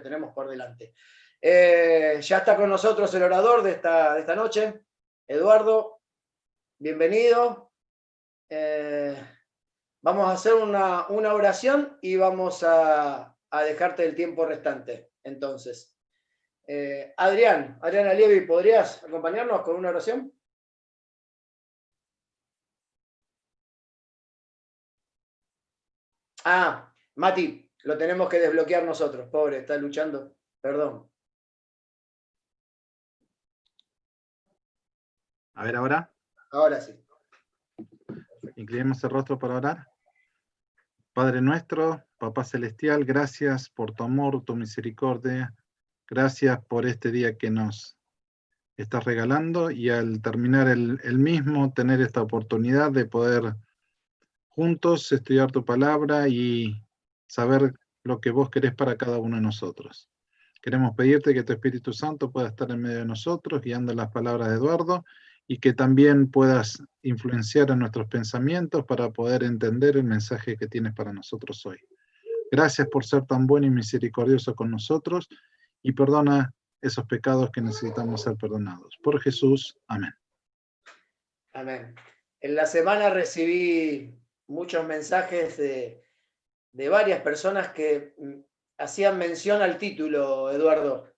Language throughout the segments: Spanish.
tenemos por delante. Ya está con nosotros el orador de esta noche, Eduardo, bienvenido. Vamos a hacer una oración y vamos a dejarte el tiempo restante. Entonces, Adrián Alievi, ¿podrías acompañarnos con una oración? Ah, Mati, lo tenemos que desbloquear nosotros, pobre, está luchando, perdón. A ver, ahora. Ahora sí. Inclinemos el rostro para orar. Padre nuestro, Papá Celestial, gracias por tu amor, tu misericordia. Gracias por este día que nos estás regalando y al terminar el mismo, tener esta oportunidad de poder juntos estudiar tu palabra y saber lo que vos querés para cada uno de nosotros. Queremos pedirte que tu Espíritu Santo pueda estar en medio de nosotros, guiando las palabras de Eduardo, y que también puedas influenciar en nuestros pensamientos para poder entender el mensaje que tienes para nosotros hoy. Gracias por ser tan bueno y misericordioso con nosotros, y perdona esos pecados que necesitamos ser perdonados. Por Jesús, amén. Amén. En la semana recibí muchos mensajes de varias personas que hacían mención al título, Eduardo,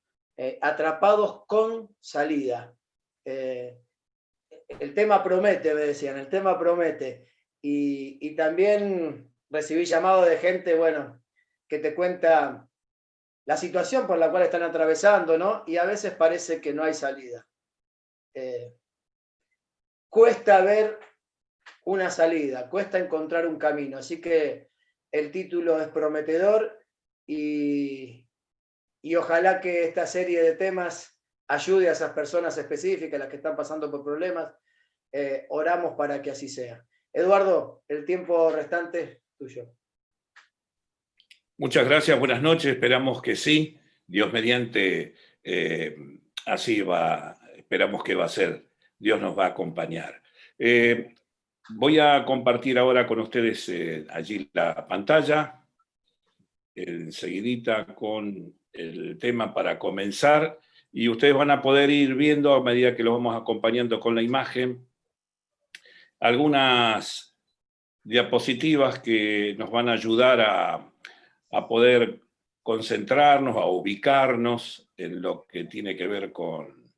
Atrapados con salida. El tema promete, me decían, el tema promete. Y también recibí llamados de gente, bueno, que te cuenta la situación por la cual están atravesando, ¿no? Y a veces parece que no hay salida. Cuesta ver una salida, cuesta encontrar un camino. Así que el título es prometedor y ojalá que esta serie de temas ayude a esas personas específicas, las que están pasando por problemas. Oramos para que así sea. Eduardo, el tiempo restante es tuyo. Muchas gracias, buenas noches, esperamos que sí. Dios mediante, así va, esperamos que va a ser. Dios nos va a acompañar. Voy a compartir ahora con ustedes allí la pantalla, enseguidita con el tema para comenzar, y ustedes van a poder ir viendo a medida que lo vamos acompañando con la imagen algunas diapositivas que nos van a ayudar a poder concentrarnos, a ubicarnos en lo que tiene que ver con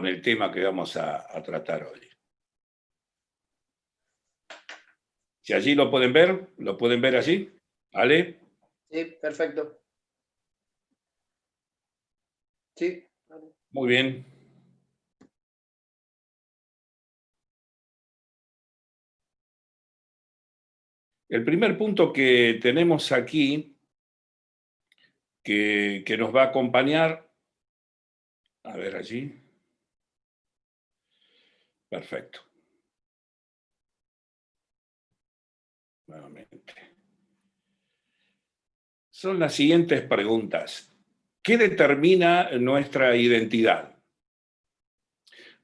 el tema que vamos a tratar hoy. Si allí lo pueden ver allí, ¿vale? Sí, perfecto. Sí. Muy bien. El primer punto que tenemos aquí, que nos va a acompañar, a ver allí. Perfecto. Nuevamente. Son las siguientes preguntas. ¿Qué determina nuestra identidad?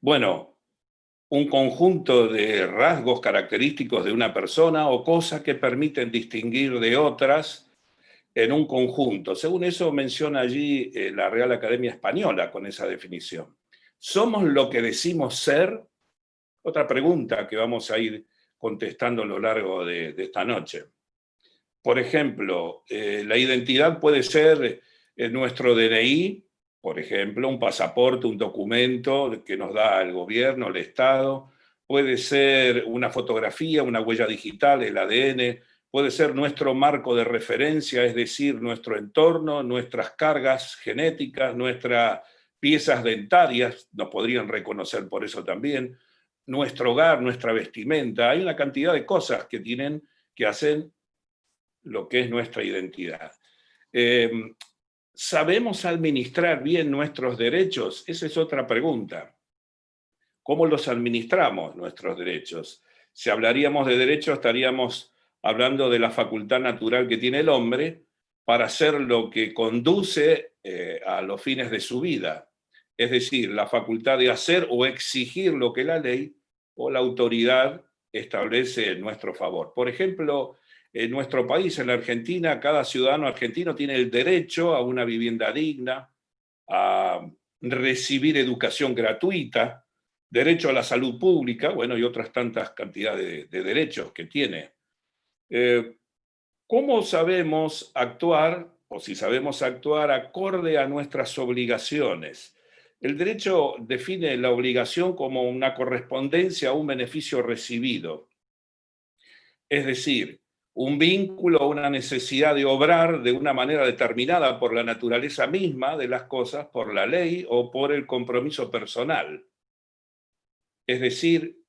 Bueno, un conjunto de rasgos característicos de una persona o cosas que permiten distinguir de otras en un conjunto. Según eso menciona allí la Real Academia Española con esa definición. ¿Somos lo que decimos ser? Otra pregunta que vamos a ir contestando a lo largo de esta noche. Por ejemplo, la identidad puede ser nuestro DNI, por ejemplo, un pasaporte, un documento que nos da el gobierno, el Estado. Puede ser una fotografía, una huella digital, el ADN. Puede ser nuestro marco de referencia, es decir, nuestro entorno, nuestras cargas genéticas, nuestras piezas dentarias, nos podrían reconocer por eso también. Nuestro hogar, nuestra vestimenta. Hay una cantidad de cosas que hacen lo que es nuestra identidad. ¿Sabemos administrar bien nuestros derechos? Esa es otra pregunta. ¿Cómo los administramos nuestros derechos? Si hablaríamos de derechos, estaríamos hablando de la facultad natural que tiene el hombre para hacer lo que conduce a los fines de su vida. Es decir, la facultad de hacer o exigir lo que la ley o la autoridad establece en nuestro favor. Por ejemplo, en nuestro país, en la Argentina, cada ciudadano argentino tiene el derecho a una vivienda digna, a recibir educación gratuita, derecho a la salud pública, bueno, y otras tantas cantidades de derechos que tiene. ¿Cómo sabemos actuar, o si sabemos actuar, acorde a nuestras obligaciones? El derecho define la obligación como una correspondencia a un beneficio recibido. Es decir, un vínculo, una necesidad de obrar de una manera determinada por la naturaleza misma de las cosas, por la ley o por el compromiso personal. Es decir,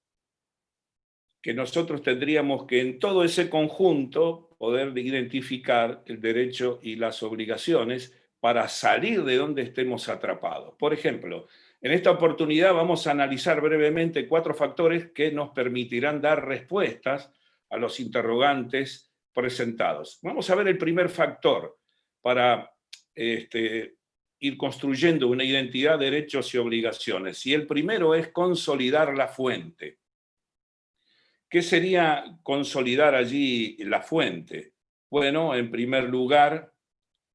que nosotros tendríamos que en todo ese conjunto poder identificar el derecho y las obligaciones para salir de donde estemos atrapados. Por ejemplo, en esta oportunidad vamos a analizar brevemente 4 factores que nos permitirán dar respuestas a los interrogantes presentados. Vamos a ver el primer factor para ir construyendo una identidad, derechos y obligaciones. Y el primero es consolidar la fuente. ¿Qué sería consolidar allí la fuente? Bueno, en primer lugar,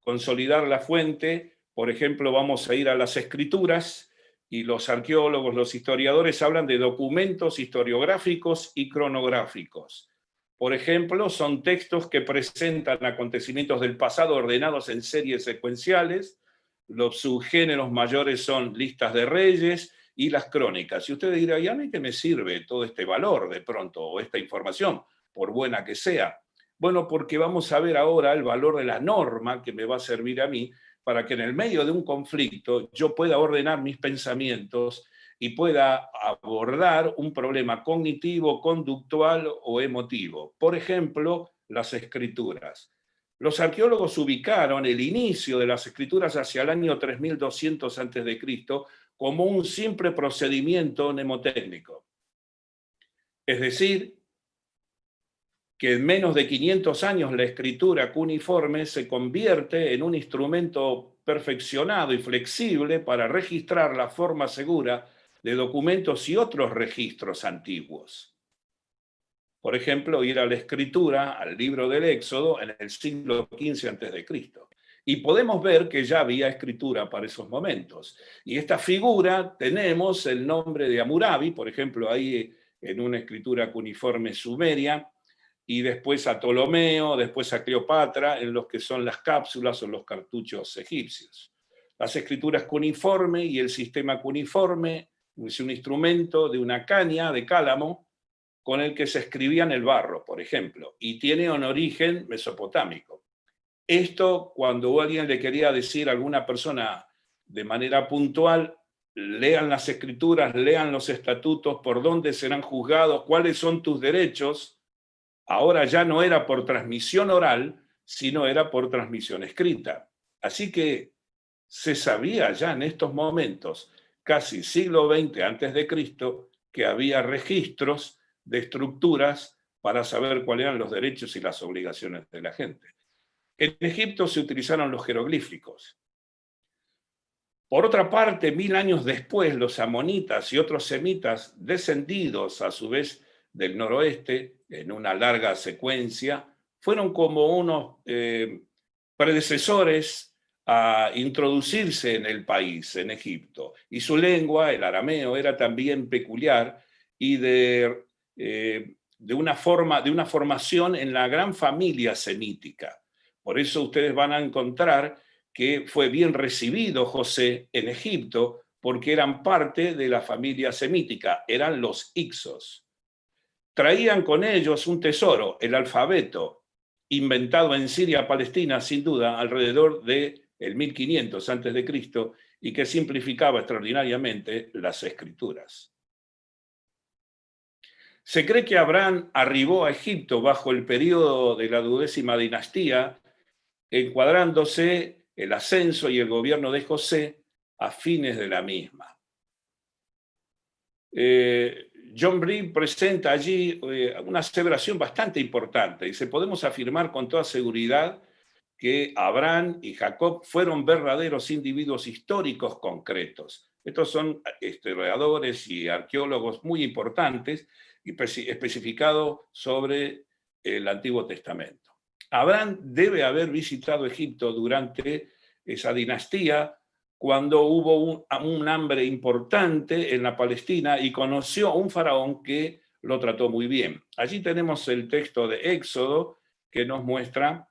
consolidar la fuente, por ejemplo, vamos a ir a las escrituras y los arqueólogos, los historiadores hablan de documentos historiográficos y cronográficos. Por ejemplo, son textos que presentan acontecimientos del pasado ordenados en series secuenciales. Los subgéneros mayores son listas de reyes y las crónicas. Y usted dirá, ¿y a mí qué me sirve todo este valor de pronto, o esta información, por buena que sea? Bueno, porque vamos a ver ahora el valor de la norma que me va a servir a mí para que en el medio de un conflicto yo pueda ordenar mis pensamientos y pueda abordar un problema cognitivo, conductual o emotivo. Por ejemplo, las escrituras. Los arqueólogos ubicaron el inicio de las escrituras hacia el año 3200 a.C. como un simple procedimiento mnemotécnico. Es decir, que en menos de 500 años la escritura cuneiforme se convierte en un instrumento perfeccionado y flexible para registrar la forma segura de documentos y otros registros antiguos. Por ejemplo, ir a la escritura, al libro del Éxodo, en el siglo XV a.C. Y podemos ver que ya había escritura para esos momentos. Y esta figura tenemos el nombre de Hammurabi, por ejemplo, ahí en una escritura cuneiforme sumeria, y después a Ptolomeo, después a Cleopatra, en los que son las cápsulas o los cartuchos egipcios. Las escrituras cuneiforme y el sistema cuneiforme es un instrumento de una caña de cálamo con el que se escribía en el barro, por ejemplo, y tiene un origen mesopotámico. Esto, cuando alguien le quería decir a alguna persona de manera puntual, lean las escrituras, lean los estatutos, por dónde serán juzgados, cuáles son tus derechos, ahora ya no era por transmisión oral, sino era por transmisión escrita. Así que se sabía ya en estos momentos, casi siglo XX a.C., que había registros de estructuras para saber cuáles eran los derechos y las obligaciones de la gente. En Egipto se utilizaron los jeroglíficos. Por otra parte, 1000 años después, los amonitas y otros semitas, descendidos a su vez del noroeste, en una larga secuencia, fueron como unos predecesores a introducirse en el país, en Egipto. Y su lengua, el arameo, era también peculiar y de una formación en la gran familia semítica. Por eso ustedes van a encontrar que fue bien recibido José en Egipto, porque eran parte de la familia semítica, eran los Ixos. Traían con ellos un tesoro, el alfabeto, inventado en Siria, Palestina, sin duda, alrededor del 1500 a.C., y que simplificaba extraordinariamente las escrituras. Se cree que Abraham arribó a Egipto bajo el periodo de la 12ª dinastía, encuadrándose el ascenso y el gobierno de José a fines de la misma. John Bree presenta allí una aseveración bastante importante. Dice, podemos afirmar con toda seguridad que Abraham y Jacob fueron verdaderos individuos históricos concretos. Estos son historiadores y arqueólogos muy importantes y especificados sobre el Antiguo Testamento. Abraham debe haber visitado Egipto durante esa dinastía, cuando hubo un hambre importante en la Palestina y conoció a un faraón que lo trató muy bien. Allí tenemos el texto de Éxodo que nos muestra,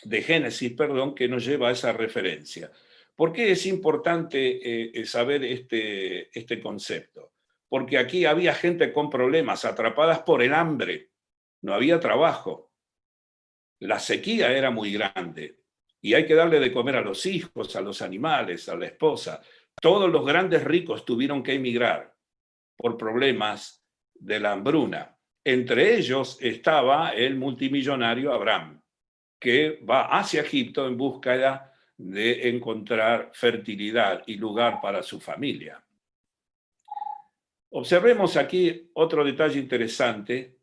de Génesis, perdón, que nos lleva a esa referencia. ¿Por qué es importante saber este concepto? Porque aquí había gente con problemas, atrapadas por el hambre, no había trabajo, la sequía era muy grande y hay que darle de comer a los hijos, a los animales, a la esposa. Todos los grandes ricos tuvieron que emigrar por problemas de la hambruna. Entre ellos estaba el multimillonario Abraham, que va hacia Egipto en búsqueda de encontrar fertilidad y lugar para su familia. Observemos aquí otro detalle interesante,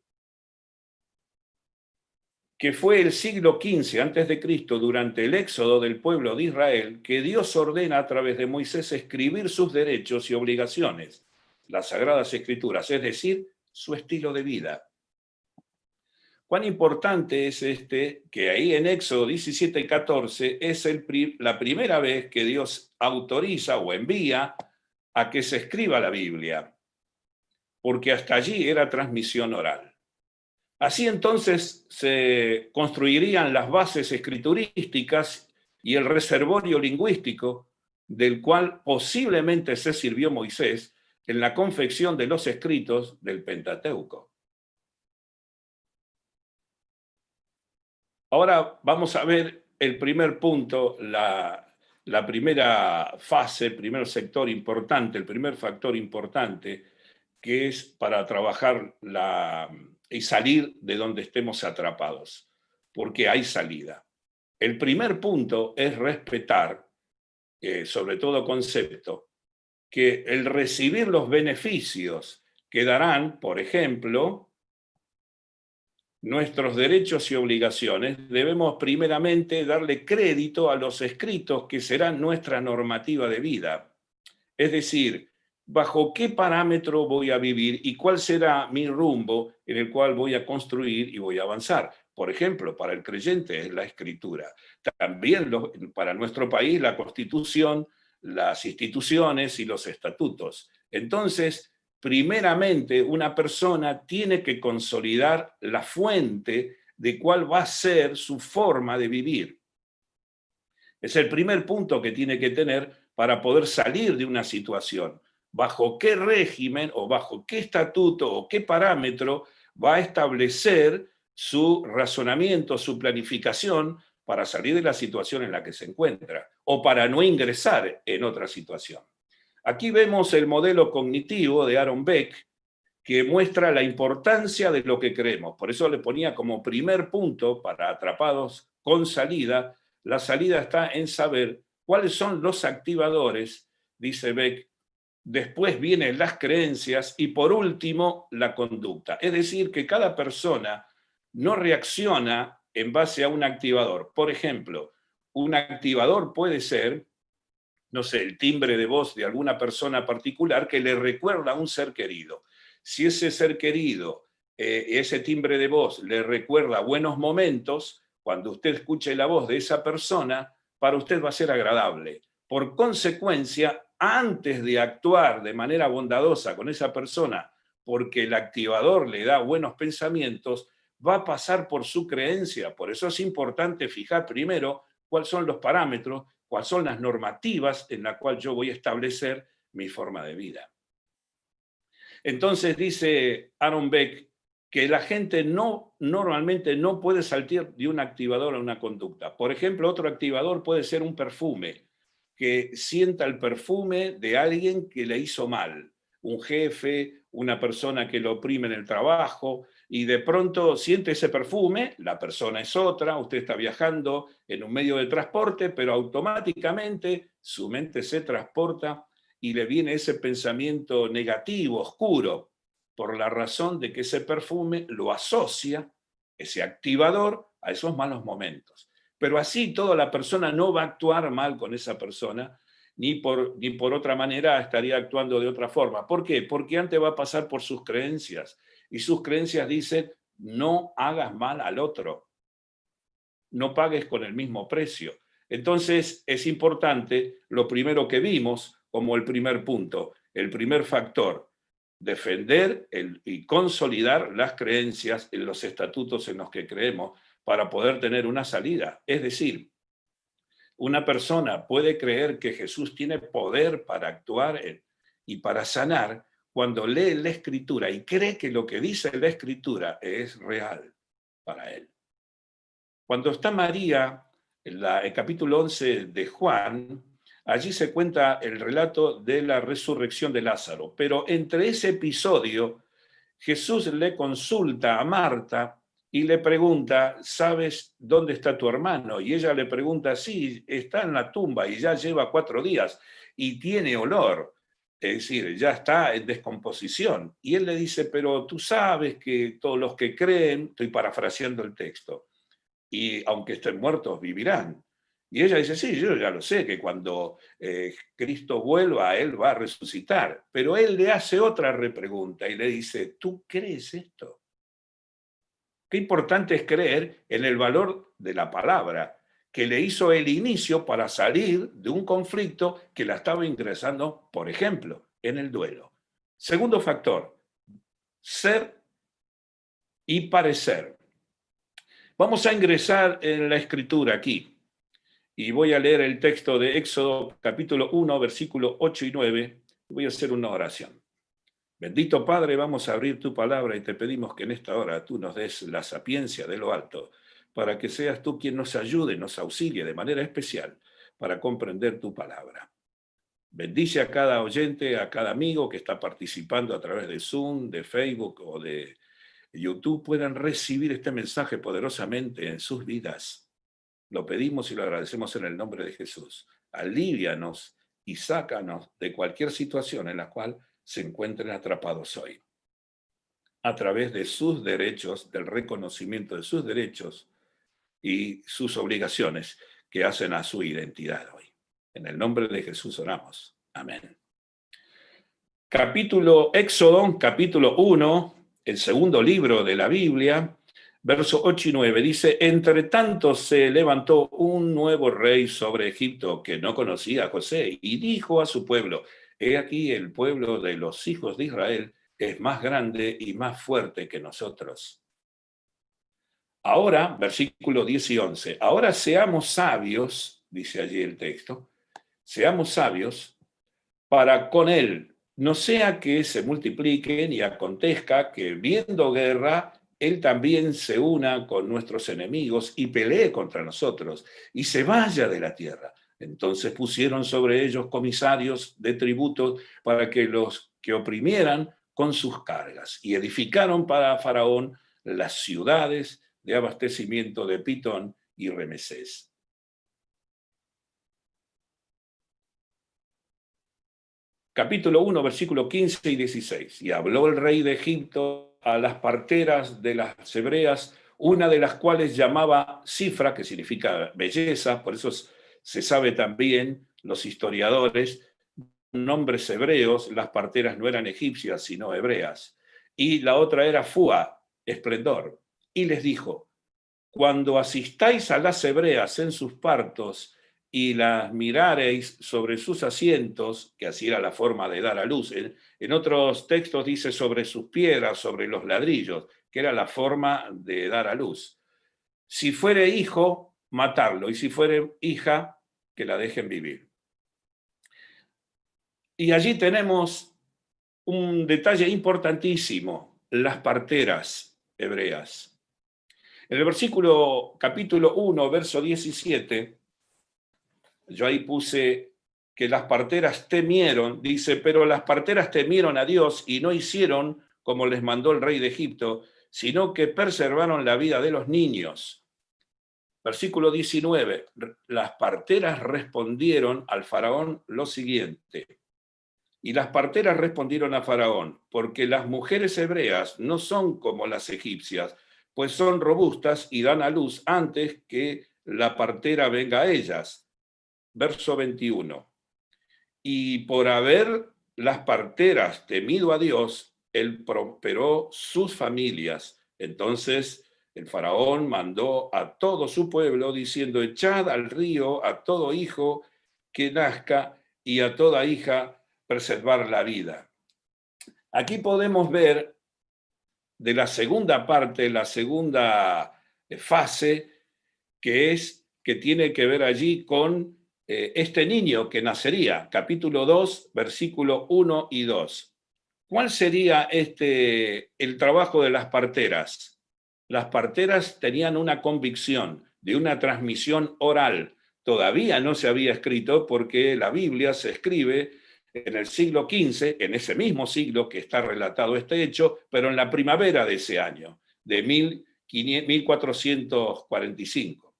que fue el siglo XV a.C., durante el éxodo del pueblo de Israel, que Dios ordena a través de Moisés escribir sus derechos y obligaciones, las Sagradas Escrituras, es decir, su estilo de vida. Cuán importante es que ahí en Éxodo 17:14 es la primera vez que Dios autoriza o envía a que se escriba la Biblia, porque hasta allí era transmisión oral. Así entonces se construirían las bases escriturísticas y el reservorio lingüístico del cual posiblemente se sirvió Moisés en la confección de los escritos del Pentateuco. Ahora vamos a ver el primer punto, la primera fase, el primer sector importante, el primer factor importante, que es para trabajar y salir de donde estemos atrapados, porque hay salida. El primer punto es respetar, sobre todo concepto, que el recibir los beneficios que darán, por ejemplo, nuestros derechos y obligaciones, debemos primeramente darle crédito a los escritos que serán nuestra normativa de vida. Es decir, bajo qué parámetro voy a vivir y cuál será mi rumbo en el cual voy a construir y voy a avanzar. Por ejemplo, para el creyente es la Escritura. También para nuestro país la Constitución, las instituciones y los estatutos. Entonces, primeramente, una persona tiene que consolidar la fuente de cuál va a ser su forma de vivir. Es el primer punto que tiene que tener para poder salir de una situación. ¿Bajo qué régimen o bajo qué estatuto o qué parámetro va a establecer su razonamiento, su planificación para salir de la situación en la que se encuentra o para no ingresar en otra situación? Aquí vemos el modelo cognitivo de Aaron Beck, que muestra la importancia de lo que creemos. Por eso le ponía como primer punto para atrapados con salida. La salida está en saber cuáles son los activadores, dice Beck. Después vienen las creencias y por último la conducta. Es decir, que cada persona no reacciona en base a un activador. Por ejemplo, un activador puede ser, no sé, el timbre de voz de alguna persona particular que le recuerda a un ser querido. Si ese ser querido, ese timbre de voz le recuerda buenos momentos, cuando usted escuche la voz de esa persona, para usted va a ser agradable. Por consecuencia, antes de actuar de manera bondadosa con esa persona, porque el activador le da buenos pensamientos, va a pasar por su creencia. Por eso es importante fijar primero cuáles son los parámetros, cuáles son las normativas en las cuales yo voy a establecer mi forma de vida. Entonces dice Aaron Beck que la gente normalmente no puede saltar de un activador a una conducta. Por ejemplo, otro activador puede ser un perfume, que sienta el perfume de alguien que le hizo mal, un jefe, una persona que lo oprime en el trabajo, y de pronto siente ese perfume, la persona es otra, usted está viajando en un medio de transporte, pero automáticamente su mente se transporta y le viene ese pensamiento negativo, oscuro, por la razón de que ese perfume lo asocia, ese activador, a esos malos momentos. Pero así toda la persona no va a actuar mal con esa persona, ni por otra manera estaría actuando de otra forma. ¿Por qué? Porque antes va a pasar por sus creencias. Y sus creencias dicen, no hagas mal al otro, no pagues con el mismo precio. Entonces es importante lo primero que vimos como el primer punto, el primer factor, defender y consolidar las creencias en los estatutos en los que creemos para poder tener una salida. Es decir, una persona puede creer que Jesús tiene poder para actuar y para sanar cuando lee la Escritura y cree que lo que dice la Escritura es real para él. Cuando está María, en el capítulo 11 de Juan, allí se cuenta el relato de la resurrección de Lázaro. Pero entre ese episodio, Jesús le consulta a Marta y le pregunta, ¿sabes dónde está tu hermano? Y ella le pregunta, sí, está en la tumba y ya lleva 4 días y tiene olor. Es decir, ya está en descomposición. Y él le dice, pero tú sabes que todos los que creen, estoy parafraseando el texto, y aunque estén muertos, vivirán. Y ella dice, sí, yo ya lo sé, que cuando Cristo vuelva, Él va a resucitar. Pero Él le hace otra repregunta y le dice, ¿tú crees esto? Qué importante es creer en el valor de la palabra, que le hizo el inicio para salir de un conflicto que la estaba ingresando, por ejemplo, en el duelo. Segundo factor, ser y parecer. Vamos a ingresar en la escritura aquí y voy a leer el texto de Éxodo capítulo 1, versículos 8 y 9. Voy a hacer una oración. Bendito Padre, vamos a abrir tu palabra y te pedimos que en esta hora tú nos des la sapiencia de lo alto para que seas tú quien nos ayude, nos auxilie de manera especial para comprender tu palabra. Bendice a cada oyente, a cada amigo que está participando a través de Zoom, de Facebook o de YouTube puedan recibir este mensaje poderosamente en sus vidas. Lo pedimos y lo agradecemos en el nombre de Jesús. Alívianos y sácanos de cualquier situación en la cual se encuentren atrapados hoy. A través de sus derechos, del reconocimiento de sus derechos y sus obligaciones que hacen a su identidad hoy. En el nombre de Jesús oramos. Amén. Éxodo, capítulo 1, el segundo libro de la Biblia, versos 8 y 9, dice, entre tanto se levantó un nuevo rey sobre Egipto que no conocía a José y dijo a su pueblo, he aquí el pueblo de los hijos de Israel es más grande y más fuerte que nosotros. Ahora, versículo 10 y 11, ahora seamos sabios, dice allí el texto, seamos sabios para con él, no sea que se multipliquen y acontezca que viendo guerra, él también se una con nuestros enemigos y pelee contra nosotros y se vaya de la tierra. Entonces pusieron sobre ellos comisarios de tributos para que los que oprimieran con sus cargas y edificaron para Faraón las ciudades de abastecimiento de Pitón y Remesés. Capítulo 1, versículo 15 y 16. Y habló el rey de Egipto a las parteras de las hebreas, una de las cuales llamaba Cifra, que significa belleza, por eso se sabe también, los historiadores, nombres hebreos, las parteras no eran egipcias, sino hebreas. Y la otra era Fua, esplendor. Y les dijo, cuando asistáis a las hebreas en sus partos, y las mirareis sobre sus asientos, que así era la forma de dar a luz. En otros textos dice sobre sus piedras, sobre los ladrillos, que era la forma de dar a luz. Si fuere hijo, matarlo, y si fuere hija, que la dejen vivir. Y allí tenemos un detalle importantísimo, las parteras hebreas. En el capítulo 1, verso 17, yo ahí puse que las parteras temieron, dice, pero las parteras temieron a Dios y no hicieron como les mandó el rey de Egipto, sino que preservaron la vida de los niños. Versículo 19, las parteras respondieron al faraón lo siguiente. Y las parteras respondieron a Faraón, porque las mujeres hebreas no son como las egipcias, pues son robustas y dan a luz antes que la partera venga a ellas. Verso 21. Y por haber las parteras temido a Dios, él prosperó sus familias Entonces el faraón mandó a todo su pueblo diciendo: echad al río a todo hijo que nazca y a toda hija preservar la vida. Aquí podemos ver de la segunda parte, la segunda fase, que tiene que ver allí con este niño que nacería, capítulo 2, versículo 1 y 2. ¿Cuál sería el trabajo de las parteras? Las parteras tenían una convicción de una transmisión oral. Todavía no se había escrito, porque la Biblia se escribe en el siglo XV, en ese mismo siglo que está relatado este hecho, pero en la primavera de ese año, de 1445.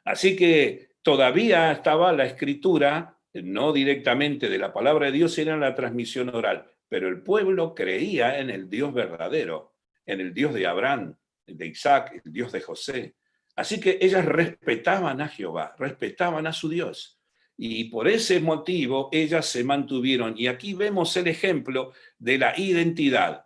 Así que todavía estaba la escritura, no directamente de la palabra de Dios, era la transmisión oral, pero el pueblo creía en el Dios verdadero, en el Dios de Abraham, de Isaac, el Dios de José. Así que ellas respetaban a Jehová, respetaban a su Dios. Y por ese motivo ellas se mantuvieron. Y aquí vemos el ejemplo de la identidad.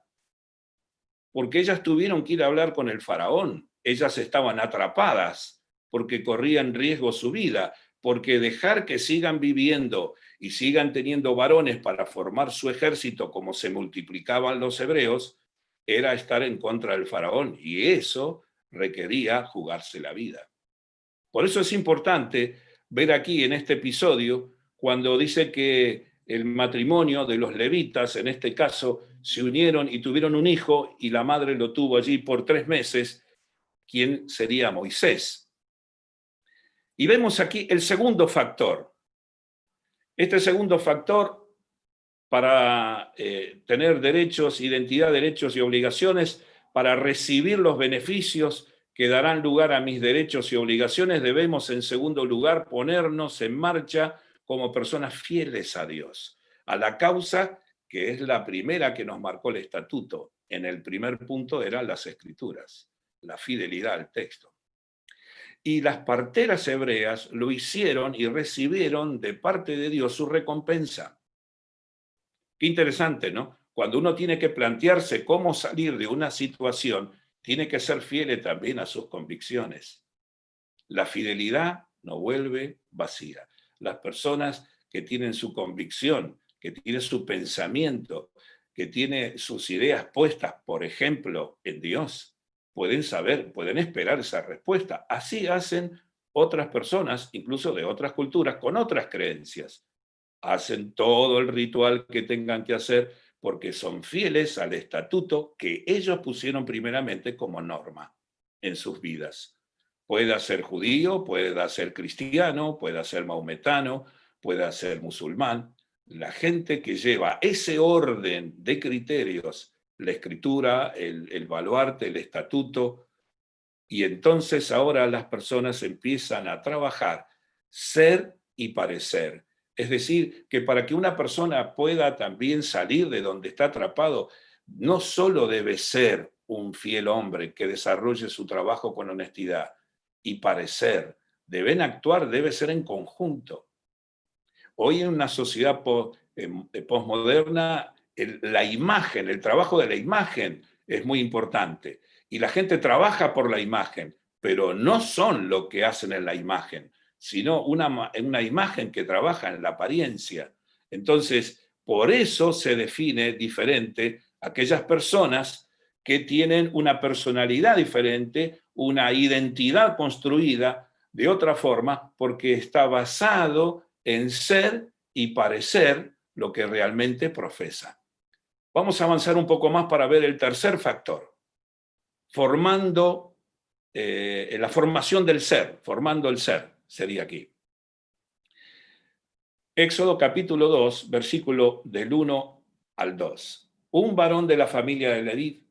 Porque ellas tuvieron que ir a hablar con el faraón. Ellas estaban atrapadas porque corrían riesgo su vida, porque dejar que sigan viviendo y sigan teniendo varones para formar su ejército como se multiplicaban los hebreos, era estar en contra del faraón, y eso requería jugarse la vida. Por eso es importante ver aquí en este episodio, cuando dice que el matrimonio de los levitas, en este caso, se unieron y tuvieron un hijo, y la madre lo tuvo allí por 3 meses, ¿quién sería Moisés? Y vemos aquí el segundo factor. Este segundo factor, para tener derechos, identidad, derechos y obligaciones, para recibir los beneficios que darán lugar a mis derechos y obligaciones, debemos, en segundo lugar, ponernos en marcha como personas fieles a Dios, a la causa que es la primera que nos marcó el estatuto. En el primer punto eran las Escrituras, la fidelidad al texto. Y las parteras hebreas lo hicieron y recibieron de parte de Dios su recompensa. Qué interesante, ¿no? Cuando uno tiene que plantearse cómo salir de una situación, tiene que ser fiel también a sus convicciones. La fidelidad no vuelve vacía. Las personas que tienen su convicción, que tienen su pensamiento, que tienen sus ideas puestas, por ejemplo, en Dios, pueden saber, pueden esperar esa respuesta. Así hacen otras personas, incluso de otras culturas, con otras creencias. Hacen todo el ritual que tengan que hacer porque son fieles al estatuto que ellos pusieron primeramente como norma en sus vidas. Pueda ser judío, pueda ser cristiano, pueda ser maometano, pueda ser musulmán. La gente que lleva ese orden de criterios, la escritura, el baluarte, el estatuto, y entonces ahora las personas empiezan a trabajar, ser y parecer. Es decir, que para que una persona pueda también salir de donde está atrapado, no solo debe ser un fiel hombre que desarrolle su trabajo con honestidad y parecer, deben actuar, debe ser en conjunto. Hoy en una sociedad posmoderna, la imagen, el trabajo de la imagen es muy importante. Y la gente trabaja por la imagen, pero no son lo que hacen en la imagen, sino una imagen que trabaja en la apariencia. Entonces, por eso se define diferente aquellas personas que tienen una personalidad diferente, una identidad construida de otra forma, porque está basado en ser y parecer lo que realmente profesa. Vamos a avanzar un poco más para ver el tercer factor. La formación del ser, formando el ser, sería aquí. Éxodo capítulo 2, versículo del 1 al 2. Un varón de la familia de Leví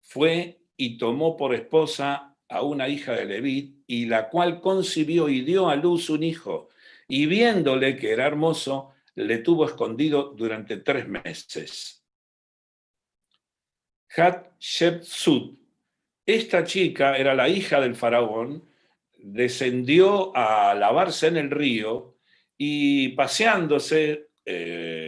fue y tomó por esposa a una hija de Leví, y la cual concibió y dio a luz un hijo, y viéndole que era hermoso, le tuvo escondido durante 3 meses. Hatshepsut, esta chica era la hija del faraón, descendió a lavarse en el río, y paseándose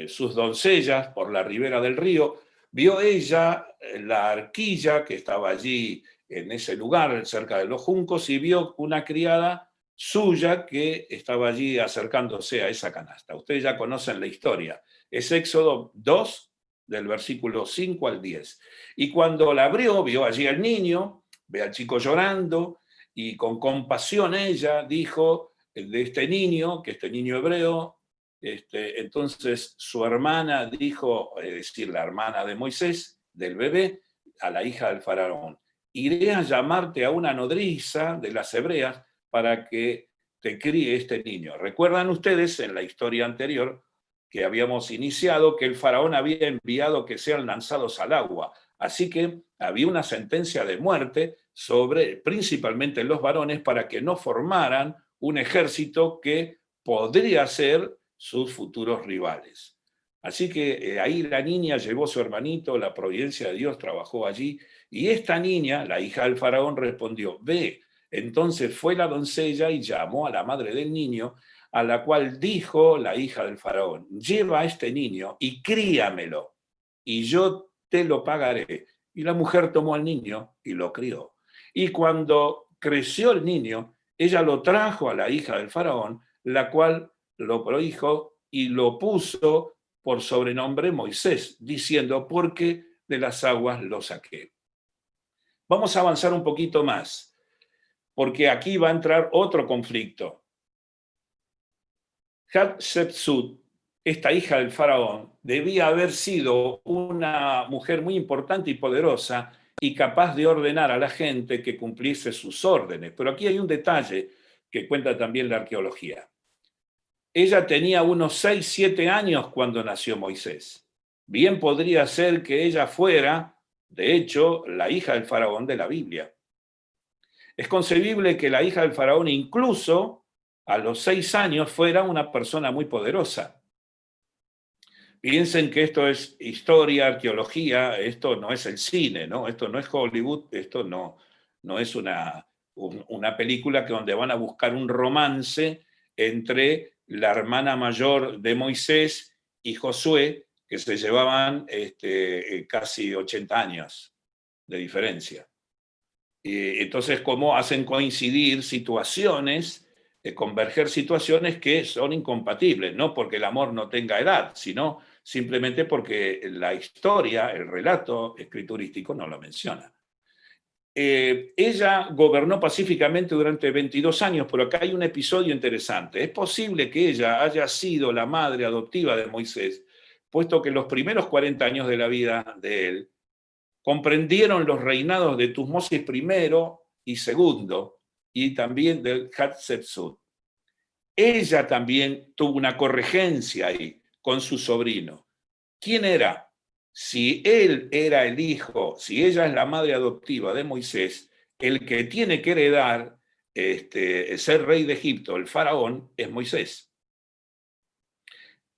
sus doncellas por la ribera del río, vio ella la arquilla que estaba allí en ese lugar, cerca de los juncos, y vio una criada suya que estaba allí acercándose a esa canasta. Ustedes ya conocen la historia. Es Éxodo 2, del versículo 5 al 10. Y cuando la abrió, vio allí al niño, ve al chico llorando, y con compasión ella dijo de este niño, que este niño hebreo, entonces su hermana dijo, es decir, la hermana de Moisés, del bebé, a la hija del faraón, iré a llamarte a una nodriza de las hebreas para que te críe este niño. Recuerdan ustedes en la historia anterior que habíamos iniciado que el faraón había enviado que sean lanzados al agua. Así que había una sentencia de muerte sobre principalmente los varones para que no formaran un ejército que podría ser sus futuros rivales. Así que ahí la niña llevó a su hermanito, la providencia de Dios trabajó allí, y esta niña, la hija del faraón, respondió, ve. Entonces fue la doncella y llamó a la madre del niño, a la cual dijo la hija del faraón, lleva a este niño y críamelo, y yo te lo pagaré. Y la mujer tomó al niño y lo crió. Y cuando creció el niño, ella lo trajo a la hija del faraón, la cual lo prohijo y lo puso por sobrenombre Moisés, diciendo, porque de las aguas lo saqué. Vamos a avanzar un poquito más, porque aquí va a entrar otro conflicto. Hatshepsut, esta hija del faraón, debía haber sido una mujer muy importante y poderosa y capaz de ordenar a la gente que cumpliese sus órdenes. Pero aquí hay un detalle que cuenta también la arqueología. Ella tenía unos 6, 7 años cuando nació Moisés. Bien podría ser que ella fuera, de hecho, la hija del faraón de la Biblia. Es concebible que la hija del faraón incluso a los 6 años fuera una persona muy poderosa. Piensen que esto es historia, arqueología, esto no es el cine, ¿no? Esto no es Hollywood, esto no es una película que donde van a buscar un romance entre la hermana mayor de Moisés y Josué, que se llevaban casi 80 años de diferencia. Entonces, ¿cómo hacen coincidir situaciones, converger situaciones que son incompatibles? No porque el amor no tenga edad, sino simplemente porque la historia, el relato escriturístico no lo menciona. Ella gobernó pacíficamente durante 22 años, pero acá hay un episodio interesante. Es posible que ella haya sido la madre adoptiva de Moisés, puesto que los primeros 40 años de la vida de él comprendieron los reinados de Tutmosis I y II, y también de Hatshepsut. Ella también tuvo una corregencia ahí con su sobrino. ¿Quién era? Si él era el hijo, si ella es la madre adoptiva de Moisés, el que tiene que heredar ser rey de Egipto, el faraón, es Moisés.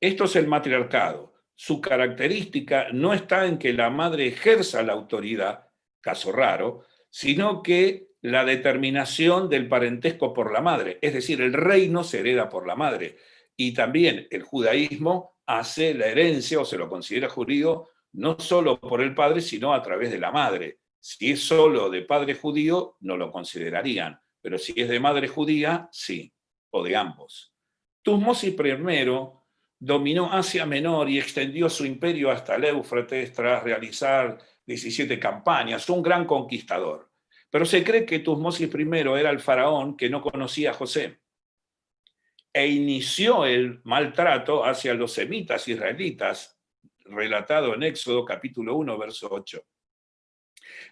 Esto es el matriarcado. Su característica no está en que la madre ejerza la autoridad, caso raro, sino que la determinación del parentesco por la madre, es decir, el reino se hereda por la madre. Y también el judaísmo hace la herencia o se lo considera judío no solo por el padre, sino a través de la madre. Si es solo de padre judío, no lo considerarían, pero si es de madre judía, sí, o de ambos. Tutmosis I dominó Asia Menor y extendió su imperio hasta el Éufrates tras realizar 17 campañas, un gran conquistador. Pero se cree que Tutmosis I era el faraón que no conocía a José e inició el maltrato hacia los semitas israelitas, relatado en Éxodo capítulo 1, verso 8.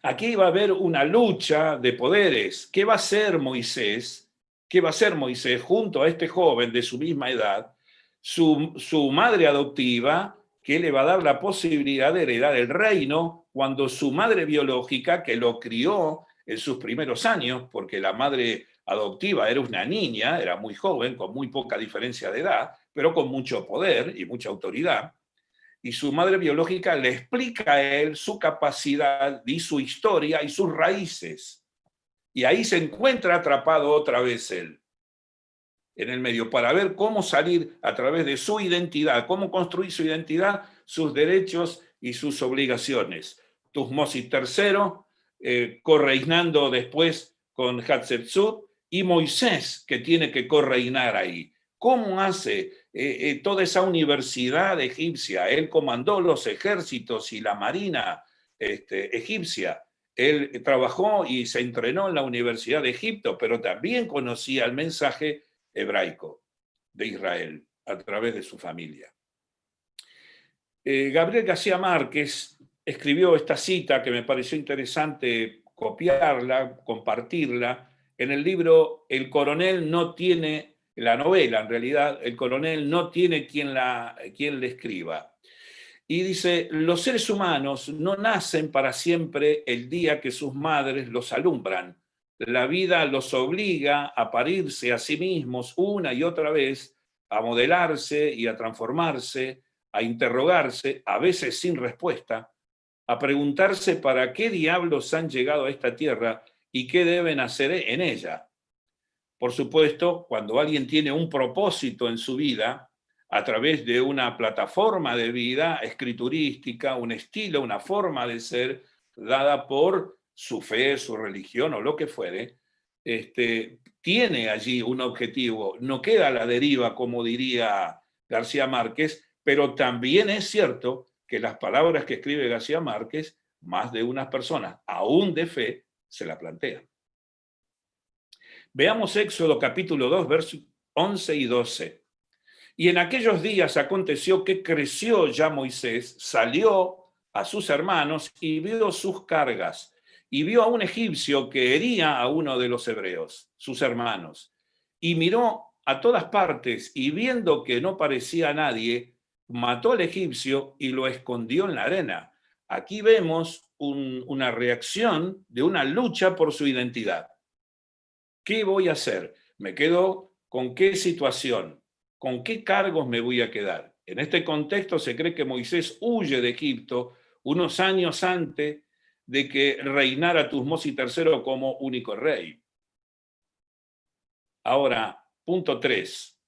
Aquí va a haber una lucha de poderes. ¿Qué va a hacer Moisés? ¿Qué va a hacer Moisés junto a este joven de su misma edad? Su madre adoptiva, que le va a dar la posibilidad de heredar el reino, cuando su madre biológica, que lo crió en sus primeros años, porque la madre adoptiva era una niña, era muy joven, con muy poca diferencia de edad, pero con mucho poder y mucha autoridad, y su madre biológica le explica a él su capacidad y su historia y sus raíces. Y ahí se encuentra atrapado otra vez él, en el medio, para ver cómo salir a través de su identidad, cómo construir su identidad, sus derechos y sus obligaciones. Tutmosis III, correinando después con Hatshepsut, y Moisés, que tiene que correinar ahí. ¿Cómo hace toda esa universidad egipcia? Él comandó los ejércitos y la marina egipcia. Él trabajó y se entrenó en la Universidad de Egipto, pero también conocía el mensaje hebraico de Israel a través de su familia. Gabriel García Márquez escribió esta cita que me pareció interesante copiarla, compartirla, en el libro El coronel no tiene, la novela en realidad, El coronel no tiene quien le escriba. Y dice, los seres humanos no nacen para siempre el día que sus madres los alumbran. La vida los obliga a parirse a sí mismos una y otra vez, a modelarse y a transformarse, a interrogarse, a veces sin respuesta, a preguntarse para qué diablos han llegado a esta tierra y qué deben hacer en ella. Por supuesto, cuando alguien tiene un propósito en su vida, a través de una plataforma de vida escriturística, un estilo, una forma de ser dada por su fe, su religión o lo que fuere, tiene allí un objetivo, no queda a la deriva, como diría García Márquez, pero también es cierto que las palabras que escribe García Márquez, más de unas personas, aún de fe, se la plantean. Veamos Éxodo capítulo 2, versos 11 y 12. Y en aquellos días aconteció que creció ya Moisés, salió a sus hermanos y vio sus cargas, y vio a un egipcio que hería a uno de los hebreos, sus hermanos, y miró a todas partes, y viendo que no parecía a nadie, mató al egipcio y lo escondió en la arena. Aquí vemos una reacción de una lucha por su identidad. ¿Qué voy a hacer? ¿Me quedo con qué situación? ¿Con qué cargos me voy a quedar? En este contexto se cree que Moisés huye de Egipto unos años antes de que reinara Tutmosis III como único rey. Ahora, punto 3.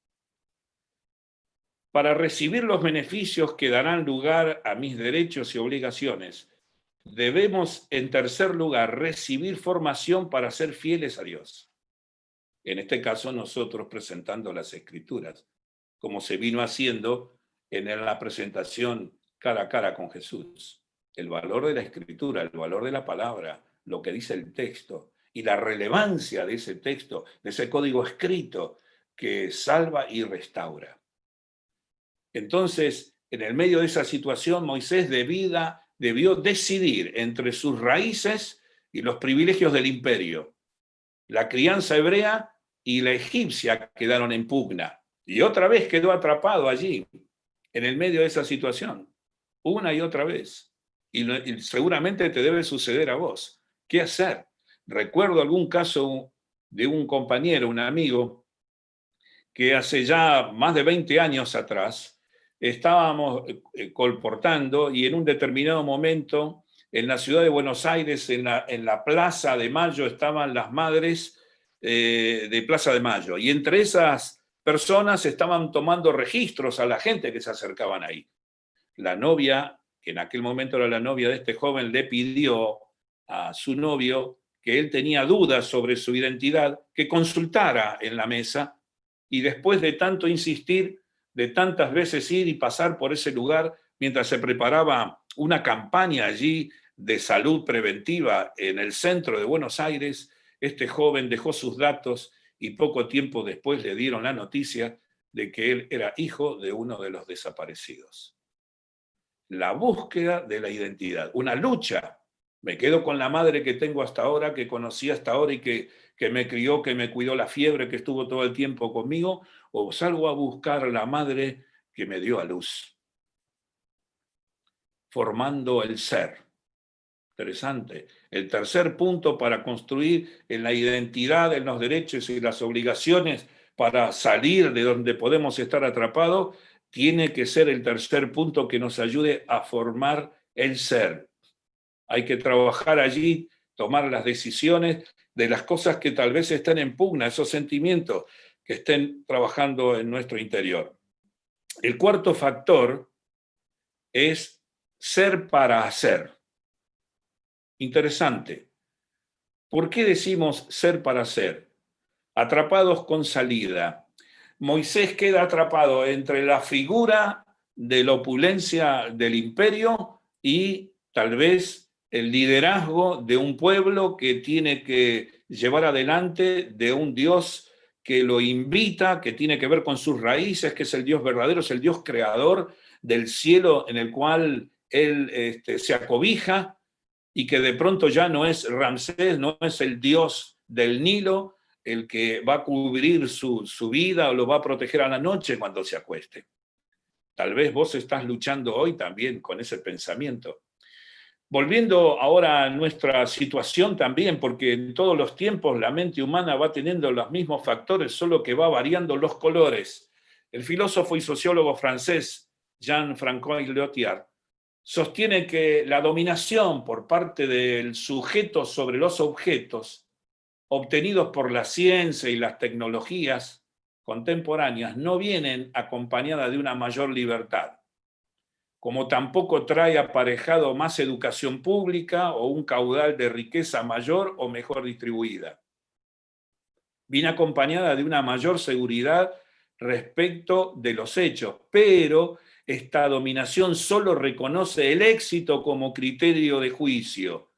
Para recibir los beneficios que darán lugar a mis derechos y obligaciones, debemos, en tercer lugar, recibir formación para ser fieles a Dios. En este caso, nosotros presentando las Escrituras, como se vino haciendo en la presentación cara a cara con Jesús. El valor de la Escritura, el valor de la palabra, lo que dice el texto y la relevancia de ese texto, de ese código escrito que salva y restaura. Entonces, en el medio de esa situación, Moisés debió decidir entre sus raíces y los privilegios del imperio. La crianza hebrea y la egipcia quedaron en pugna. Y otra vez quedó atrapado allí, en el medio de esa situación, una y otra vez. Y seguramente te debe suceder a vos. ¿Qué hacer? Recuerdo algún caso de un compañero, un amigo, que hace ya más de 20 años atrás estábamos colportando y en un determinado momento en la ciudad de Buenos Aires, en la Plaza de Mayo, estaban las madres de Plaza de Mayo. Y entre esas personas estaban tomando registros a la gente que se acercaban ahí. La novia, que en aquel momento era la novia de este joven, le pidió a su novio que él tenía dudas sobre su identidad, que consultara en la mesa, y después de tanto insistir, de tantas veces ir y pasar por ese lugar, mientras se preparaba una campaña allí de salud preventiva en el centro de Buenos Aires, este joven dejó sus datos y poco tiempo después le dieron la noticia de que él era hijo de uno de los desaparecidos. La búsqueda de la identidad, una lucha. Me quedo con la madre que tengo hasta ahora, que conocí hasta ahora y que me crió, que me cuidó la fiebre, que estuvo todo el tiempo conmigo, o salgo a buscar la madre que me dio a luz. Formando el ser. Interesante. El tercer punto para construir en la identidad, en los derechos y las obligaciones, para salir de donde podemos estar atrapados, tiene que ser el tercer punto que nos ayude a formar el ser. Hay que trabajar allí, tomar las decisiones de las cosas que tal vez estén en pugna, esos sentimientos que estén trabajando en nuestro interior. El cuarto factor es ser para hacer. Interesante. ¿Por qué decimos ser para hacer? Atrapados con salida. Moisés queda atrapado entre la figura de la opulencia del imperio y tal vez el liderazgo de un pueblo que tiene que llevar adelante de un Dios que lo invita, que tiene que ver con sus raíces, que es el Dios verdadero, es el Dios creador del cielo en el cual él se acobija, y que de pronto ya no es Ramsés, no es el Dios del Nilo, el que va a cubrir su vida o lo va a proteger a la noche cuando se acueste. Tal vez vos estás luchando hoy también con ese pensamiento. Volviendo ahora a nuestra situación también, porque en todos los tiempos la mente humana va teniendo los mismos factores, solo que va variando los colores. El filósofo y sociólogo francés Jean-François Lyotard sostiene que la dominación por parte del sujeto sobre los objetos obtenidos por la ciencia y las tecnologías contemporáneas no vienen acompañadas de una mayor libertad, como tampoco trae aparejado más educación pública o un caudal de riqueza mayor o mejor distribuida. Viene acompañada de una mayor seguridad respecto de los hechos, pero esta dominación solo reconoce el éxito como criterio de juicio.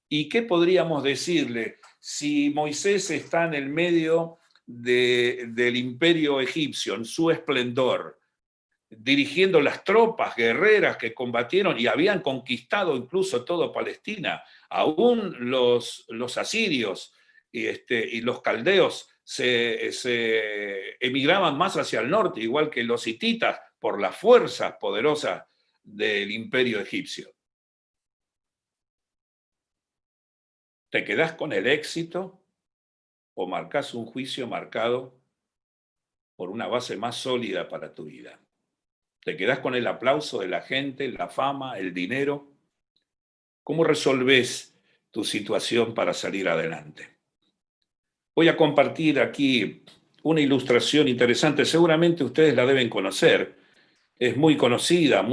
¿Y qué podríamos decirle si Moisés está en el medio del imperio egipcio, en su esplendor, dirigiendo las tropas guerreras que combatieron y habían conquistado incluso toda Palestina? Aún los asirios y los caldeos se emigraban más hacia el norte, igual que los hititas, por las fuerzas poderosas del imperio egipcio. ¿Te quedás con el éxito o marcás un juicio marcado por una base más sólida para tu vida? ¿Te quedás con el aplauso de la gente, la fama, el dinero? ¿Cómo resolvés tu situación para salir adelante? Voy a compartir aquí una ilustración interesante. Seguramente ustedes la deben conocer. Es muy conocida,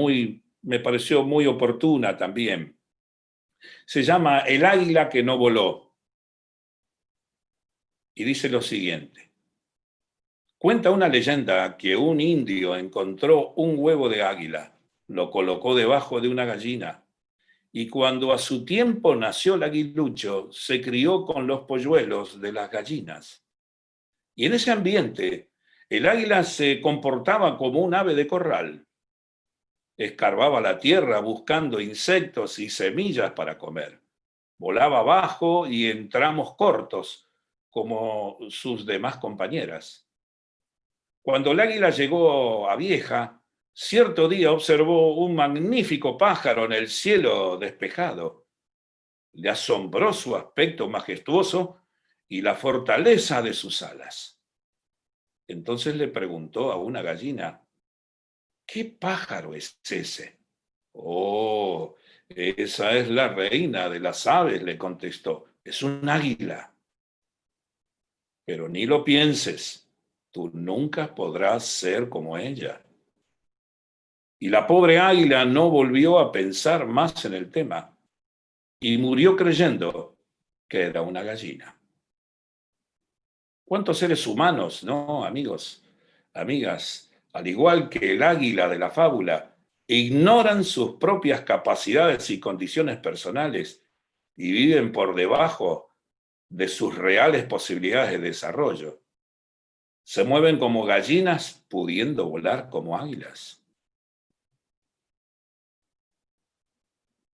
me pareció muy oportuna también. Se llama El águila que no voló. Y dice lo siguiente. Cuenta una leyenda que un indio encontró un huevo de águila, lo colocó debajo de una gallina, y cuando a su tiempo nació el aguilucho, se crió con los polluelos de las gallinas. Y en ese ambiente, el águila se comportaba como un ave de corral. Escarbaba la tierra buscando insectos y semillas para comer. Volaba bajo y en tramos cortos, como sus demás compañeras. Cuando el águila llegó a vieja, cierto día observó un magnífico pájaro en el cielo despejado. Le asombró su aspecto majestuoso y la fortaleza de sus alas. Entonces le preguntó a una gallina, ¿qué pájaro es ese? Oh, esa es la reina de las aves, le contestó. Es un águila. Pero ni lo pienses, tú nunca podrás ser como ella. Y la pobre águila no volvió a pensar más en el tema y murió creyendo que era una gallina. ¿Cuántos seres humanos, no, amigos, amigas, al igual que el águila de la fábula, ignoran sus propias capacidades y condiciones personales y viven por debajo de sus reales posibilidades de desarrollo? Se mueven como gallinas pudiendo volar como águilas.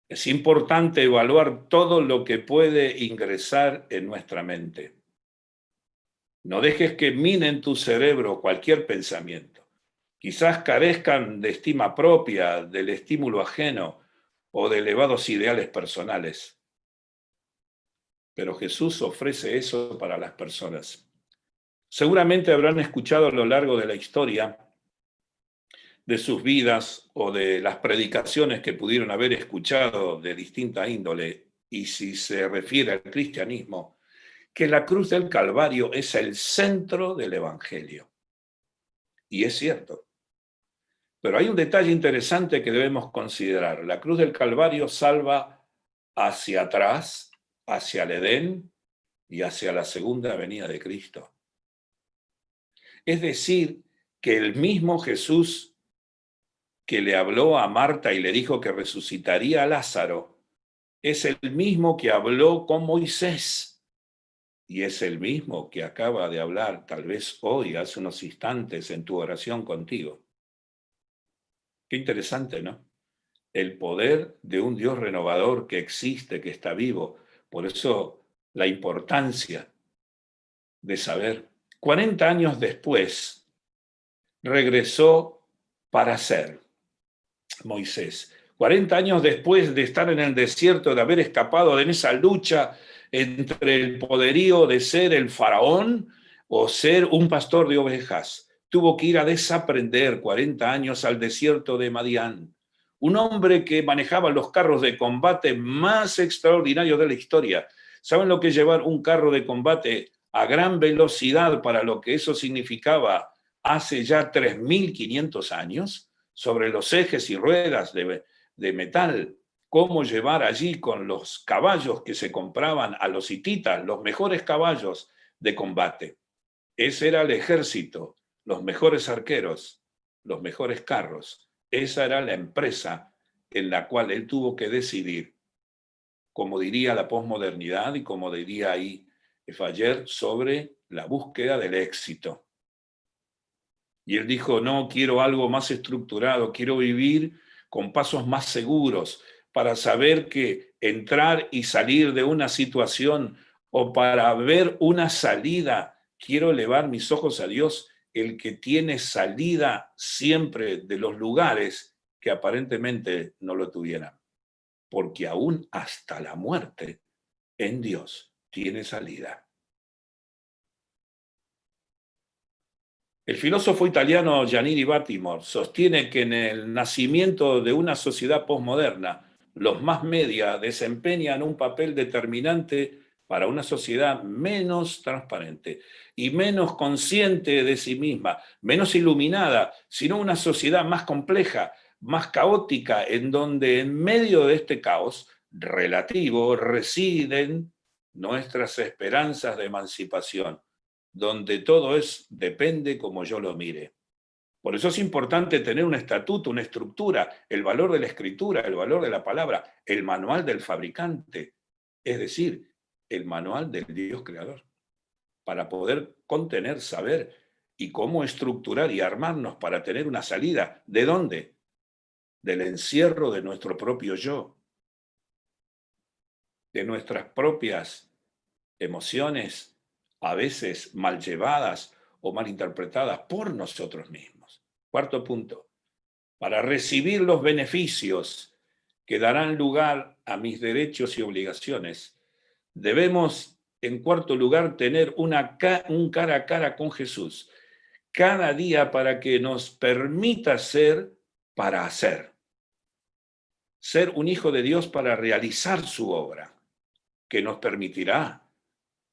Es importante evaluar todo lo que puede ingresar en nuestra mente. No dejes que minen tu cerebro cualquier pensamiento. Quizás carezcan de estima propia, del estímulo ajeno o de elevados ideales personales. Pero Jesús ofrece eso para las personas. Seguramente habrán escuchado a lo largo de la historia de sus vidas o de las predicaciones que pudieron haber escuchado de distinta índole, y si se refiere al cristianismo, que la cruz del Calvario es el centro del Evangelio. Y es cierto. Pero hay un detalle interesante que debemos considerar. La cruz del Calvario salva hacia atrás, hacia el Edén y hacia la segunda venida de Cristo. Es decir, que el mismo Jesús que le habló a Marta y le dijo que resucitaría a Lázaro, es el mismo que habló con Moisés y es el mismo que acaba de hablar, tal vez hoy, hace unos instantes, en tu oración contigo. Qué interesante, ¿no? El poder de un Dios renovador que existe, que está vivo. Por eso la importancia de saber. 40 años después, regresó para ser Moisés. 40 años después de estar en el desierto, de haber escapado de esa lucha entre el poderío de ser el faraón o ser un pastor de ovejas, tuvo que ir a desaprender 40 años al desierto de Madián. Un hombre que manejaba los carros de combate más extraordinarios de la historia. ¿Saben lo que es llevar un carro de combate a gran velocidad para lo que eso significaba hace ya 3.500 años? Sobre los ejes y ruedas de metal, cómo llevar allí con los caballos que se compraban a los hititas, los mejores caballos de combate. Ese era el ejército, los mejores arqueros, los mejores carros. Esa era la empresa en la cual él tuvo que decidir, como diría la posmodernidad y como diría ahí Faller, sobre la búsqueda del éxito. Y él dijo, no, quiero algo más estructurado, quiero vivir con pasos más seguros para saber que entrar y salir de una situación o para ver una salida, quiero elevar mis ojos a Dios, el que tiene salida siempre de los lugares que aparentemente no lo tuvieran. Porque aún hasta la muerte en Dios tiene salida. El filósofo italiano Giannini Battimore sostiene que en el nacimiento de una sociedad posmoderna, los más media desempeñan un papel determinante para una sociedad menos transparente y menos consciente de sí misma, menos iluminada, sino una sociedad más compleja, más caótica, en donde en medio de este caos relativo residen nuestras esperanzas de emancipación, donde todo depende como yo lo mire. Por eso es importante tener un estatuto, una estructura, el valor de la escritura, el valor de la palabra, el manual del fabricante, es decir, el manual del Dios creador, para poder contener, saber y cómo estructurar y armarnos para tener una salida. ¿De dónde? Del encierro de nuestro propio yo, de nuestras propias emociones, a veces mal llevadas o mal interpretadas por nosotros mismos. Cuarto punto, para recibir los beneficios que darán lugar a mis derechos y obligaciones, debemos, en cuarto lugar, tener un cara a cara con Jesús, cada día para que nos permita ser para hacer. Ser un hijo de Dios para realizar su obra, que nos permitirá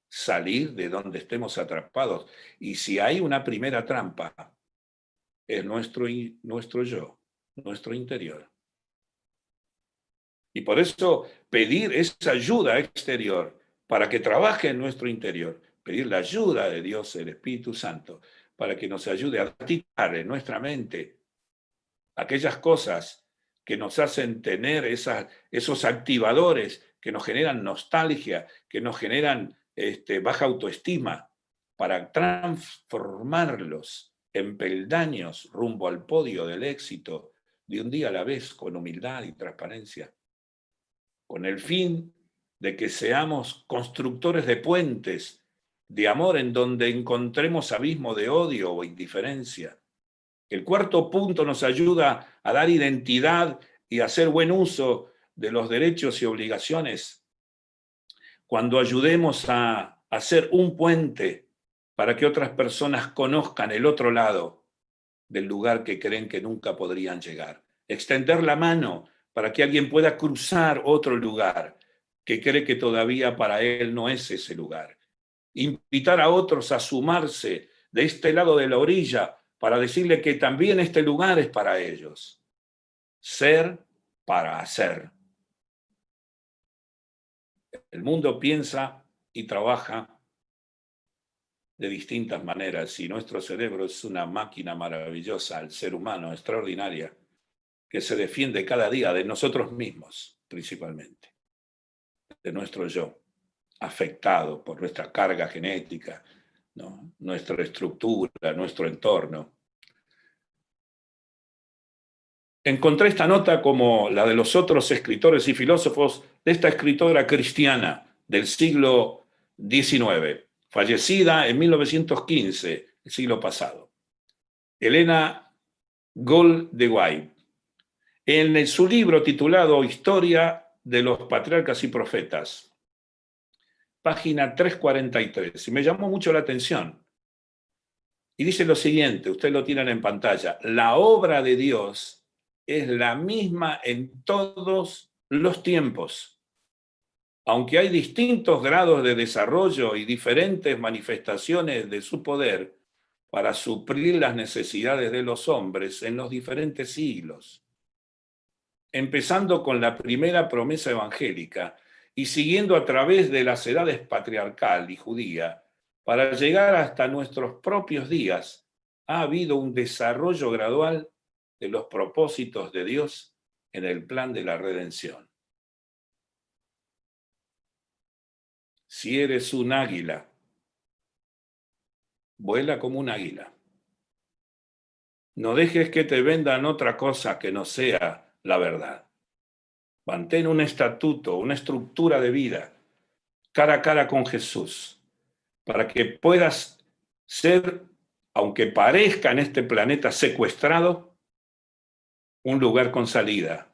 salir de donde estemos atrapados. Y si hay una primera trampa, es nuestro yo, nuestro interior. Y por eso pedir esa ayuda exterior para que trabaje en nuestro interior, pedir la ayuda de Dios, el Espíritu Santo, para que nos ayude a quitar en nuestra mente aquellas cosas que nos hacen tener esos activadores que nos generan nostalgia, que nos generan baja autoestima, para transformarlos en peldaños rumbo al podio del éxito de un día a la vez, con humildad y transparencia, con el fin de que seamos constructores de puentes de amor en donde encontremos abismo de odio o indiferencia. El cuarto punto nos ayuda a dar identidad y a hacer buen uso de los derechos y obligaciones cuando ayudemos a hacer un puente para que otras personas conozcan el otro lado del lugar que creen que nunca podrían llegar. Extender la mano para que alguien pueda cruzar otro lugar que cree que todavía para él no es ese lugar. Invitar a otros a sumarse de este lado de la orilla para decirle que también este lugar es para ellos. Ser para hacer. El mundo piensa y trabaja de distintas maneras y nuestro cerebro es una máquina maravillosa, el ser humano, extraordinaria, que se defiende cada día de nosotros mismos, principalmente, de nuestro yo, afectado por nuestra carga genética, ¿no? Nuestra estructura, nuestro entorno. Encontré esta nota como la de los otros escritores y filósofos de esta escritora cristiana del siglo XIX, fallecida en 1915, el siglo pasado, Elena Goldewey, en su libro titulado Historia de los Patriarcas y Profetas, página 343, y me llamó mucho la atención. Y dice lo siguiente, ustedes lo tienen en pantalla: la obra de Dios es la misma en todos los tiempos. Aunque hay distintos grados de desarrollo y diferentes manifestaciones de su poder para suplir las necesidades de los hombres en los diferentes siglos. Empezando con la primera promesa evangélica y siguiendo a través de las edades patriarcal y judía, para llegar hasta nuestros propios días, ha habido un desarrollo gradual de los propósitos de Dios en el plan de la redención. Si eres un águila, vuela como un águila. No dejes que te vendan otra cosa que no sea la verdad. Mantén un estatuto, una estructura de vida, cara a cara con Jesús, para que puedas ser, aunque parezca en este planeta secuestrado, un lugar con salida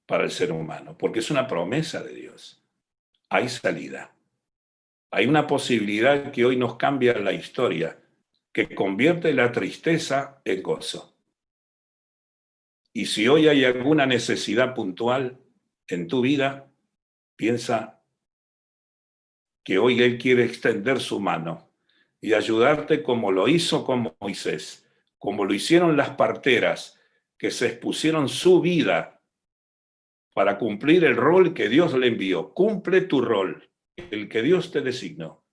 para el ser humano, porque es una promesa de Dios. Hay salida. Hay una posibilidad que hoy nos cambia la historia, que convierte la tristeza en gozo. Y si hoy hay alguna necesidad puntual en tu vida, piensa que hoy Él quiere extender su mano y ayudarte como lo hizo con Moisés, como lo hicieron las parteras que se expusieron su vida para cumplir el rol que Dios le envió. Cumple tu rol, el que Dios te designó,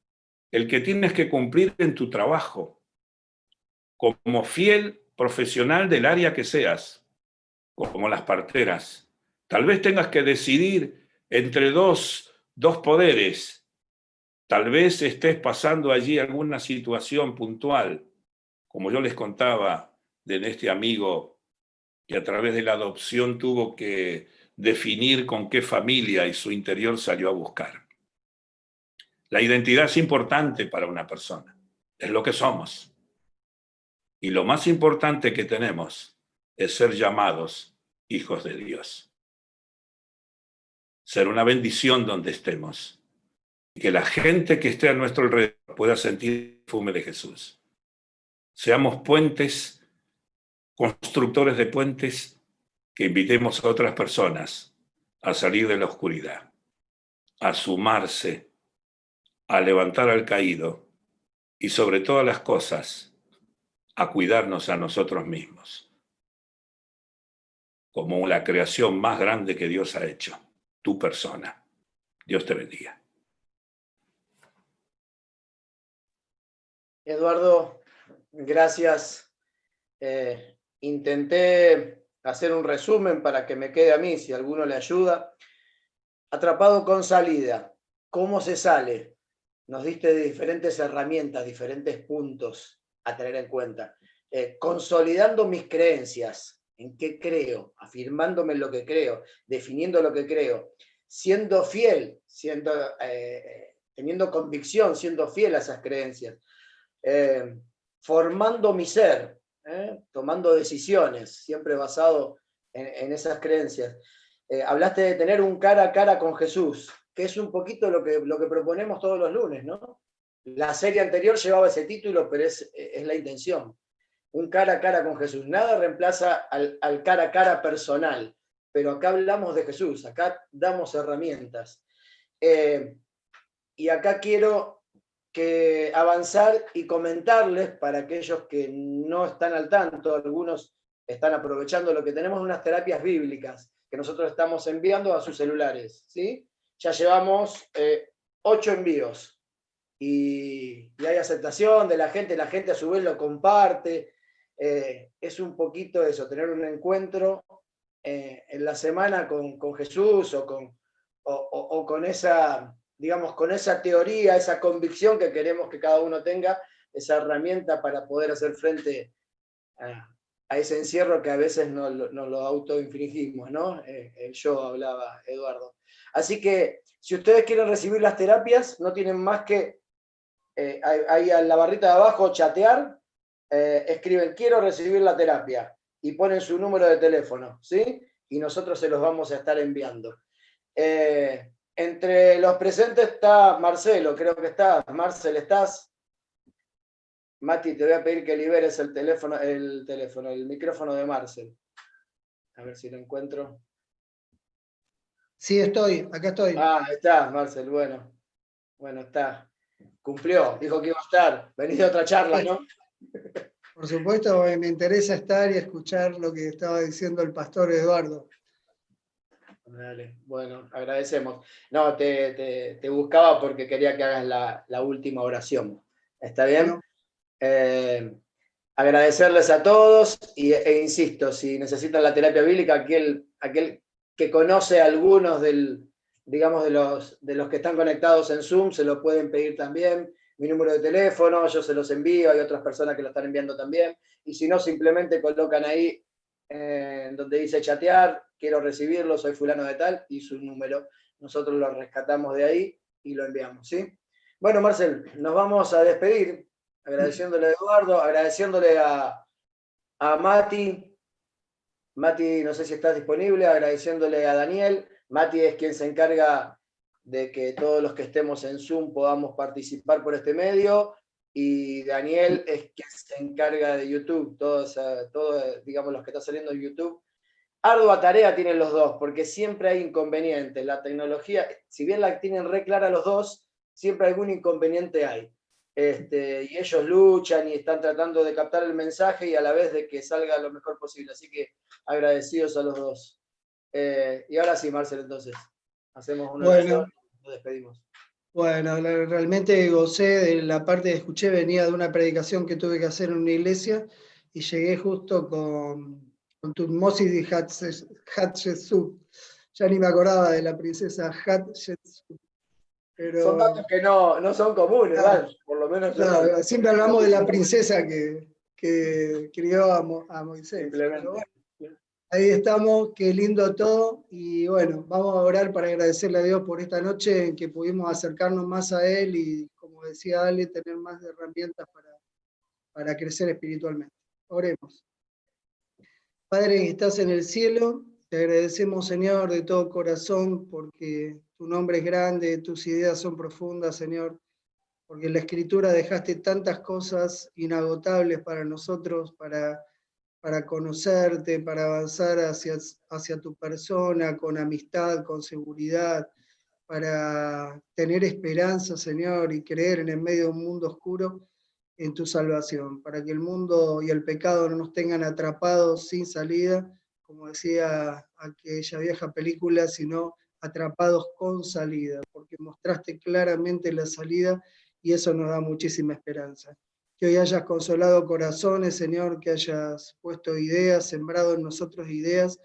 el que tienes que cumplir en tu trabajo, como fiel profesional del área que seas, como las parteras. Tal vez tengas que decidir entre dos poderes. Tal vez estés pasando allí alguna situación puntual, como yo les contaba de este amigo que a través de la adopción tuvo que definir con qué familia y su interior salió a buscar. La identidad es importante para una persona, es lo que somos. Y lo más importante que tenemos es ser llamados hijos de Dios. Ser una bendición donde estemos. Y que la gente que esté a nuestro alrededor pueda sentir el perfume de Jesús. Seamos puentes, constructores de puentes, que invitemos a otras personas a salir de la oscuridad, a sumarse, a levantar al caído y sobre todas las cosas, a cuidarnos a nosotros mismos, como la creación más grande que Dios ha hecho, tu persona. Dios te bendiga. Eduardo, gracias. Intenté hacer un resumen para que me quede a mí, si alguno le ayuda. Atrapado con salida. ¿Cómo se sale? Nos diste diferentes herramientas, diferentes puntos a tener en cuenta. Consolidando mis creencias, en qué creo, afirmándome en lo que creo, definiendo lo que creo, siendo fiel, teniendo convicción, siendo fiel a esas creencias. Formando mi ser, tomando decisiones, siempre basado en esas creencias. Hablaste de tener un cara a cara con Jesús, que es un poquito lo que proponemos todos los lunes, ¿no? La serie anterior llevaba ese título, pero es la intención. Un cara a cara con Jesús. Nada reemplaza al cara a cara personal, pero acá hablamos de Jesús, acá damos herramientas. Y acá quiero que avanzar y comentarles para aquellos que no están al tanto, algunos están aprovechando lo que tenemos, unas terapias bíblicas que nosotros estamos enviando a sus celulares, ¿sí? Ya llevamos 8 envíos y hay aceptación de la gente a su vez lo comparte. Es un poquito eso, tener un encuentro en la semana con Jesús o con esa, digamos, con esa teoría, esa convicción que queremos que cada uno tenga, esa herramienta para poder hacer frente a ese encierro que a veces nos lo autoinfligimos, ¿no? El yo hablaba Eduardo. Así que si ustedes quieren recibir las terapias, no tienen más que ahí en la barrita de abajo chatear, escriben quiero recibir la terapia y ponen su número de teléfono, ¿sí? Y nosotros se los vamos a estar enviando. Entre los presentes está Marcelo, creo que está. Marcel, ¿estás? Mati, te voy a pedir que liberes el micrófono de Marcel. A ver si lo encuentro. Sí, acá estoy. Ah, está, Marcel, bueno. Bueno, está. Cumplió, dijo que iba a estar. Venís de otra charla, ¿no? Por supuesto, me interesa estar y escuchar lo que estaba diciendo el pastor Eduardo. Dale, bueno, agradecemos. No, te buscaba porque quería que hagas la última oración. ¿Está bien? Bueno. Agradecerles a todos e insisto, si necesitan la terapia bíblica, aquel que conoce a algunos digamos, de los que están conectados en Zoom, se lo pueden pedir también. Mi número de teléfono, yo se los envío, hay otras personas que lo están enviando también. Y si no, simplemente colocan ahí donde dice chatear, quiero recibirlo, soy fulano de tal, y su número. Nosotros lo rescatamos de ahí y lo enviamos, ¿sí? Bueno, Marcel, nos vamos a despedir, agradeciéndole a Eduardo, agradeciéndole a Mati. Mati, no sé si estás disponible, agradeciéndole a Daniel. Mati es quien se encarga de que todos los que estemos en Zoom podamos participar por este medio, y Daniel es quien se encarga de YouTube, todos, digamos, los que están saliendo en YouTube. Ardua tarea tienen los dos, porque siempre hay inconvenientes. La tecnología, si bien la tienen re clara los dos, siempre algún inconveniente hay. Y ellos luchan y están tratando de captar el mensaje y a la vez de que salga lo mejor posible. Así que agradecidos a los dos. Y ahora sí, Marcel, entonces, hacemos una oración y nos despedimos. Bueno, realmente gocé de la parte que escuché, venía de una predicación que tuve que hacer en una iglesia y llegué justo con Tutmosis y Hatshepsut. Ya ni me acordaba de la princesa Hatshepsut. Pero, son datos que no son comunes, claro, por lo menos. Claro, siempre hablamos de la princesa que crió a Moisés. Simplemente. Pero bueno, ahí estamos, qué lindo todo. Y bueno, vamos a orar para agradecerle a Dios por esta noche en que pudimos acercarnos más a Él y, como decía Ale, tener más herramientas para crecer espiritualmente. Oremos. Padre que estás en el cielo, te agradecemos, Señor, de todo corazón, porque tu nombre es grande, tus ideas son profundas, Señor, porque en la Escritura dejaste tantas cosas inagotables para nosotros, para conocerte, para avanzar hacia tu persona, con amistad, con seguridad, para tener esperanza, Señor, y creer en el medio de un mundo oscuro en tu salvación, para que el mundo y el pecado no nos tengan atrapados sin salida, como decía aquella vieja película, sino atrapados con salida, porque mostraste claramente la salida y eso nos da muchísima esperanza. Que hoy hayas consolado corazones, Señor, que hayas puesto ideas, sembrado en nosotros ideas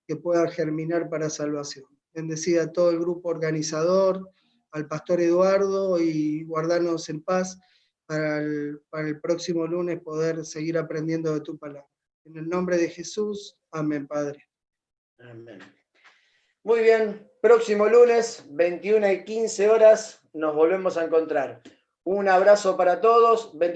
que puedan germinar para salvación. Bendecida a todo el grupo organizador, al pastor Eduardo, y guardarnos en paz para el próximo lunes poder seguir aprendiendo de tu palabra. En el nombre de Jesús, amén, Padre. Amén. Muy bien, próximo lunes, 21:15 horas, nos volvemos a encontrar. Un abrazo para todos, bendiciones.